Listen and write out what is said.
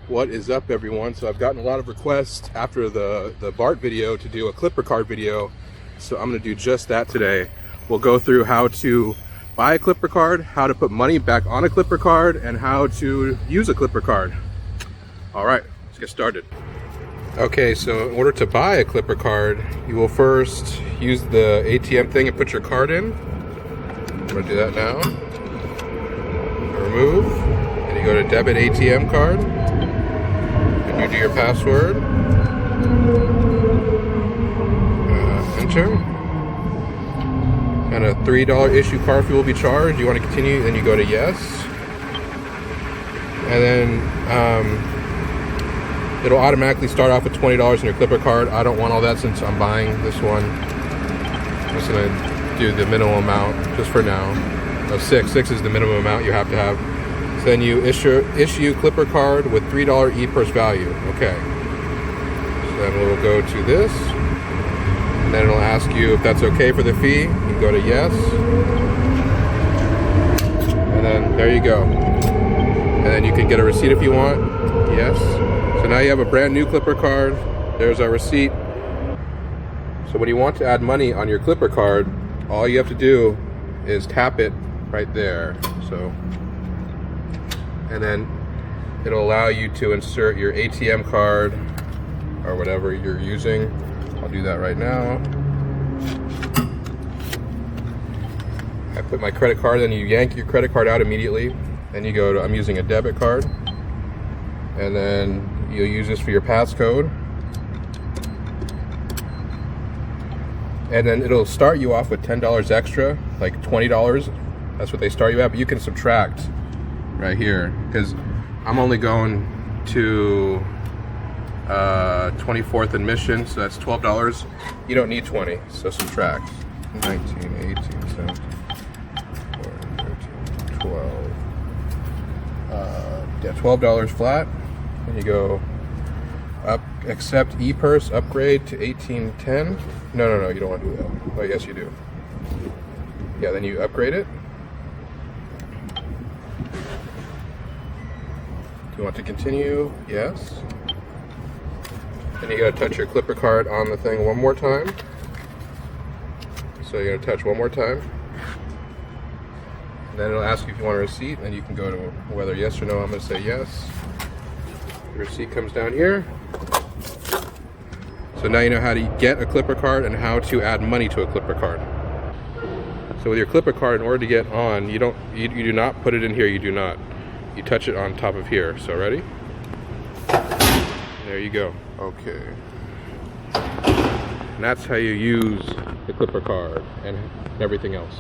What is up, everyone? So I've gotten a lot of requests after the BART video to do a Clipper Card video, so I'm going to do just that today. We'll go through how to buy a Clipper Card, how to put money back on a Clipper Card, and how to use a Clipper Card. All right, let's get started. Okay, so in order to buy a Clipper Card, you will first use the ATM thing and put your card in. I'm going to do that now. Remove, and you go to debit ATM card. You do your password, enter, and a $3 issue car fee will be charged. You want to continue, then you go to yes, and then it'll automatically start off with $20 in your Clipper Card. I don't want all that since I'm buying this one. I'm just going to do the minimum amount just for now. No, six is the minimum amount you have to have. Then you issue Clipper Card with $3 e-purse value. Okay. So then we'll go to this, and then it'll ask you if that's okay for the fee. You go to yes, and then there you go. And then you can get a receipt if you want. Yes. So now you have a brand new Clipper Card. There's our receipt. So when you want to add money on your Clipper Card, all you have to do is tap it right there. So. And then it'll allow you to insert your ATM card or whatever you're using. I'll do that right now. I put my credit card, then you yank your credit card out immediately. Then you go to, I'm using a debit card. And then you'll use this for your passcode. And then it'll start you off with $10 extra, like $20. That's what they start you at, but you can subtract right here, because I'm only going to 24th and Mission, so that's $12. You don't need 20, so subtract. 19, 18, 17, 14, 13, 12. Yeah, $12 flat. And you go up, accept e-purse, upgrade to 1810. No, you don't want to do that. Oh, yes, you do. Yeah, then you upgrade it. You want to continue? Yes. Then you gotta touch your Clipper Card on the thing one more time. So you're gonna touch one more time. And then it'll ask you if you want a receipt, and then you can go to whether yes or no. I'm gonna say yes. The receipt comes down here. So now you know how to get a Clipper Card and how to add money to a Clipper Card. So with your Clipper Card, in order to get on, you do not put it in here. You do not. You touch it on top of here. So ready? There you go. Okay. And that's how you use the Clipper Card and everything else.